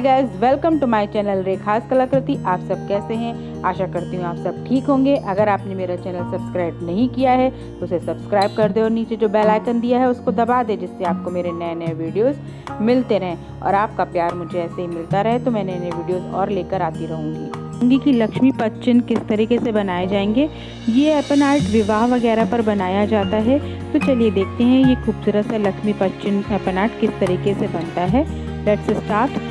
Guys, welcome to my channel Rekha's Kalakriti. आप सब कैसे हैं? आशा करती हूँ आप सब ठीक होंगे। अगर आपने मेरा चैनल सब्सक्राइब नहीं किया है तो उसे सब्सक्राइब कर दे और नीचे जो बेल आइकन दिया है उसको दबा दे, जिससे आपको मेरे नए नए वीडियोस मिलते रहें और आपका प्यार मुझे ऐसे ही मिलता रहे तो मैं नए नए वीडियोस और लेकर आती रहूँगी। कि लक्ष्मी पदचिन्ह किस तरीके से बनाए जाएंगे, ये ऐपन आर्ट विवाह वगैरह पर बनाया जाता है। तो चलिए देखते हैं ये खूबसूरत सा लक्ष्मी पदचिन्ह ऐपन आर्ट किस तरीके से बनता है। Let's start.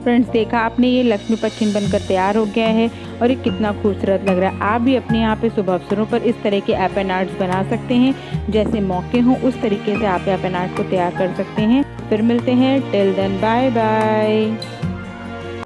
फ्रेंड्स, देखा आपने, ये लक्ष्मी पदचिन्ह बनकर तैयार हो गया है और ये कितना खूबसूरत लग रहा है। आप भी अपने यहाँ पे शुभ अवसरों पर इस तरह के ऐपन आर्ट्स बना सकते हैं। जैसे मौके हों उस तरीके से आप ऐपन आर्ट को तैयार कर सकते हैं। फिर मिलते हैं। Till then, bye bye.